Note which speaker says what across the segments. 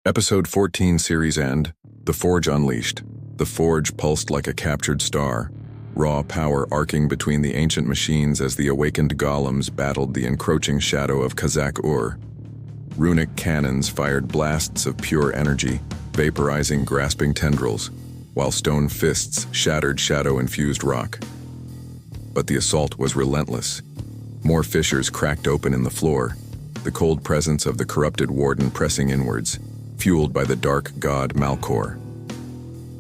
Speaker 1: Episode 14 Series End, The Forge Unleashed. The Forge pulsed like a captured star, raw power arcing between the ancient machines as the awakened Golems battled the encroaching shadow of Khazak-Ur. Runic cannons fired blasts of pure energy, vaporizing grasping tendrils, while stone fists shattered shadow-infused rock. But the assault was relentless. More fissures cracked open in the floor, the cold presence of the corrupted Warden pressing inwards, fueled by the dark god Malkor.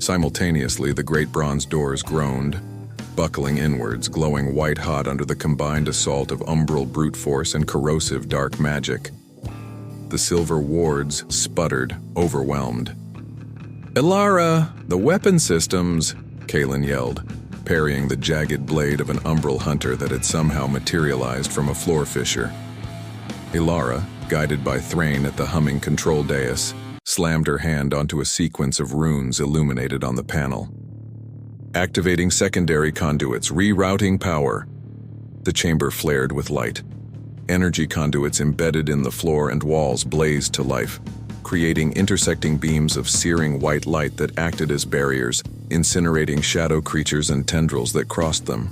Speaker 1: Simultaneously, the great bronze doors groaned, buckling inwards, glowing white-hot under the combined assault of umbral brute force and corrosive dark magic. The silver wards sputtered, overwhelmed. "Ilara, the weapon systems!" Kaelin yelled, parrying the jagged blade of an umbral hunter that had somehow materialized from a floor fissure. Ilara, guided by Thrain at the humming control dais, slammed her hand onto a sequence of runes illuminated on the panel. Activating secondary conduits, rerouting power. The chamber flared with light. Energy conduits embedded in the floor and walls blazed to life, creating intersecting beams of searing white light that acted as barriers, incinerating shadow creatures and tendrils that crossed them.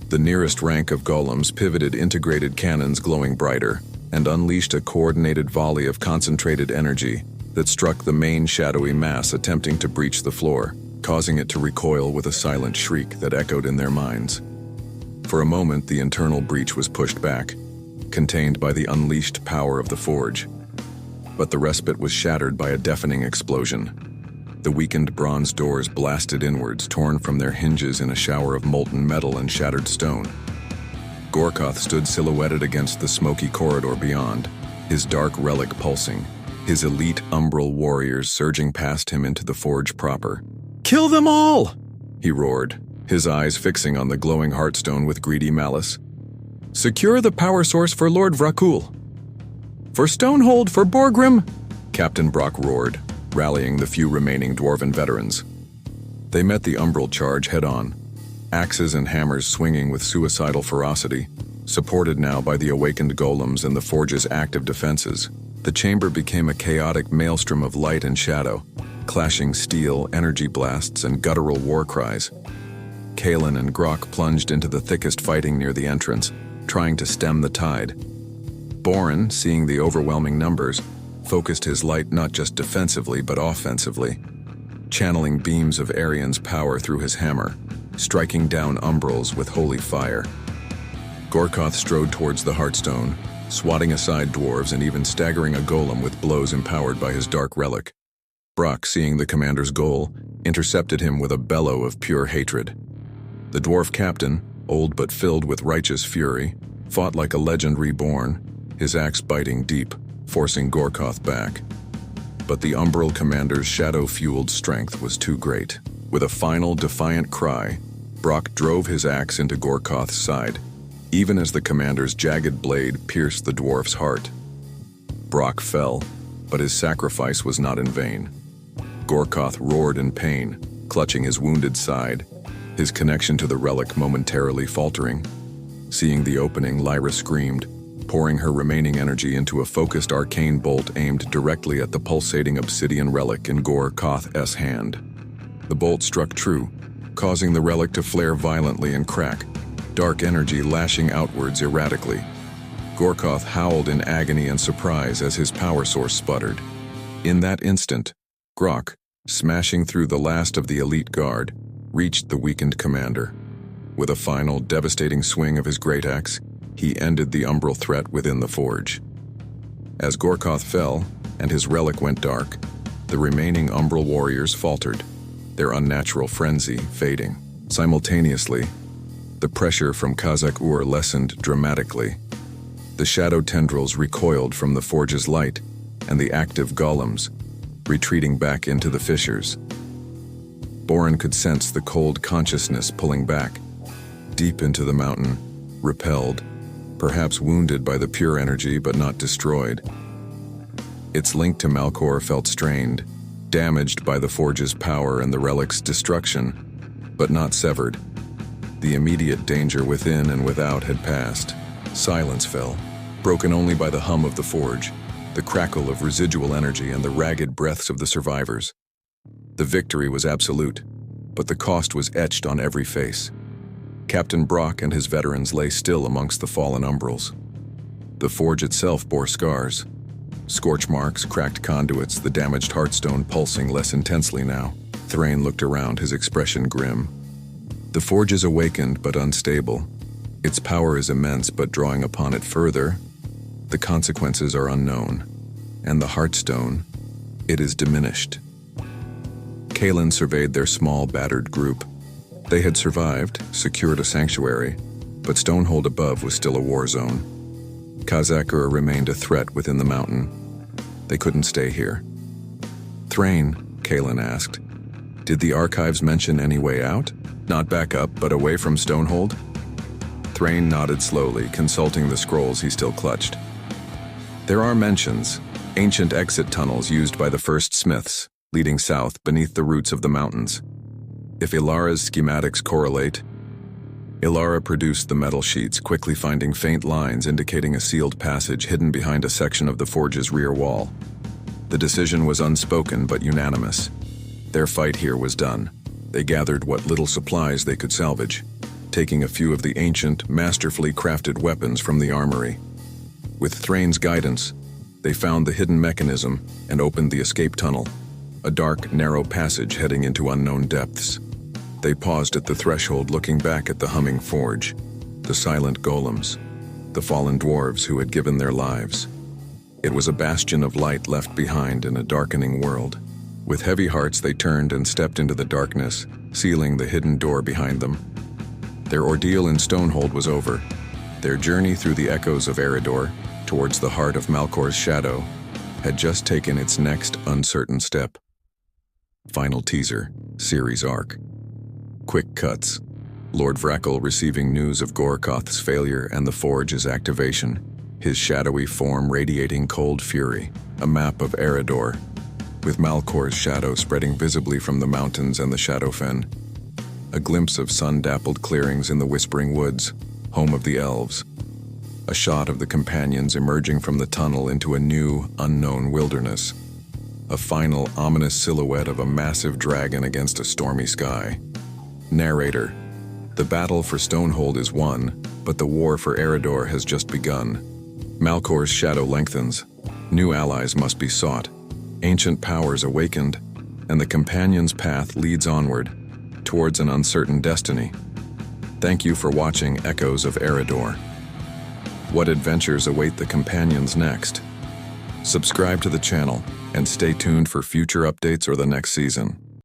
Speaker 1: The nearest rank of golems pivoted integrated cannons glowing brighter, and unleashed a coordinated volley of concentrated energy that struck the main shadowy mass attempting to breach the floor, causing it to recoil with a silent shriek that echoed in their minds. For a moment, the internal breach was pushed back, contained by the unleashed power of the forge. But the respite was shattered by a deafening explosion. The weakened bronze doors blasted inwards, torn from their hinges in a shower of molten metal and shattered stone. Gor'koth stood silhouetted against the smoky corridor beyond, his dark relic pulsing, his elite umbral warriors surging past him into the forge proper. "Kill them all!" he roared, his eyes fixing on the glowing heartstone with greedy malice. "Secure the power source for Lord Vra'kul. For Stonehold, for Borgrim!" Captain Brock roared, rallying the few remaining dwarven veterans. They met the umbral charge head-on, axes and hammers swinging with suicidal ferocity, supported now by the awakened golems and the forge's active defenses. The chamber became a chaotic maelstrom of light and shadow, clashing steel, energy blasts, and guttural war cries. Kaelin and Grok plunged into the thickest fighting near the entrance, trying to stem the tide. Boren, seeing the overwhelming numbers, focused his light not just defensively but offensively, channeling beams of Arian's power through his hammer, striking down umbrals with holy fire. Gor'koth strode towards the Heartstone, swatting aside dwarves and even staggering a golem with blows empowered by his dark relic. Brock, seeing the commander's goal, intercepted him with a bellow of pure hatred. The dwarf captain, old but filled with righteous fury, fought like a legend reborn, his axe biting deep, forcing Gor'koth back. But the umbral commander's shadow-fueled strength was too great. With a final defiant cry, Brock drove his axe into Gor'koth's side, even as the commander's jagged blade pierced the dwarf's heart. Brock fell, but his sacrifice was not in vain. Gor'koth roared in pain, clutching his wounded side, his connection to the relic momentarily faltering. Seeing the opening, Lyra screamed, pouring her remaining energy into a focused arcane bolt aimed directly at the pulsating obsidian relic in Gor'koth's hand. The bolt struck true, causing the relic to flare violently and crack, dark energy lashing outwards erratically. Gor'koth howled in agony and surprise as his power source sputtered. In that instant, Grok, smashing through the last of the elite guard, reached the weakened commander. With a final, devastating swing of his great axe, he ended the umbral threat within the forge. As Gor'koth fell, and his relic went dark, the remaining umbral warriors faltered, their unnatural frenzy fading. Simultaneously, the pressure from Khazak-Ur lessened dramatically. The shadow tendrils recoiled from the forge's light, and the active golems, retreating back into the fissures. Boren could sense the cold consciousness pulling back, deep into the mountain, repelled, perhaps wounded by the pure energy but not destroyed. Its link to Malkor felt strained, damaged by the forge's power and the relic's destruction, but not severed. The immediate danger within and without had passed. Silence fell, broken only by the hum of the forge, the crackle of residual energy and the ragged breaths of the survivors. The victory was absolute, but the cost was etched on every face. Captain Brock and his veterans lay still amongst the fallen Umbrals. The forge itself bore scars. Scorch marks, cracked conduits, the damaged heartstone pulsing less intensely now. Thrain looked around, his expression grim. The forge is awakened but unstable. Its power is immense, but drawing upon it further, the consequences are unknown. And the heartstone, it is diminished. Kalen surveyed their small, battered group. They had survived, secured a sanctuary, but Stonehold above was still a war zone. Khazak-Ur remained a threat within the mountain. They couldn't stay here. Thrain, Kalen asked, did the archives mention any way out? Not back up, but away from Stonehold? Thrain nodded slowly, consulting the scrolls he still clutched. There are mentions, ancient exit tunnels used by the first smiths, leading south beneath the roots of the mountains. If Ilara's schematics correlate, Ilara produced the metal sheets, quickly finding faint lines indicating a sealed passage hidden behind a section of the forge's rear wall. The decision was unspoken but unanimous. Their fight here was done. They gathered what little supplies they could salvage, taking a few of the ancient, masterfully crafted weapons from the armory. With Thrain's guidance, they found the hidden mechanism and opened the escape tunnel, a dark, narrow passage heading into unknown depths. They paused at the threshold, looking back at the humming forge, the silent golems, the fallen dwarves who had given their lives. It was a bastion of light left behind in a darkening world. With heavy hearts, they turned and stepped into the darkness, sealing the hidden door behind them. Their ordeal in Stonehold was over. Their journey through the echoes of Aeridor, towards the heart of Malkor's shadow, had just taken its next uncertain step. Final teaser, series arc. Quick cuts. Lord Vrackle receiving news of Gor'koth's failure and the Forge's activation, his shadowy form radiating cold fury, a map of Aeridor, with Malkor's shadow spreading visibly from the mountains and the Shadowfen. A glimpse of sun-dappled clearings in the Whispering Woods, home of the elves. A shot of the companions emerging from the tunnel into a new, unknown wilderness. A final, ominous silhouette of a massive dragon against a stormy sky. Narrator: the battle for Stonehold is won, but the war for Aeridor has just begun. Malkor's shadow lengthens. New allies must be sought. Ancient powers awakened, and the companion's path leads onward, towards an uncertain destiny. Thank you for watching Echoes of Aeridor. What adventures await the companions next? Subscribe to the channel and stay tuned for future updates or the next season.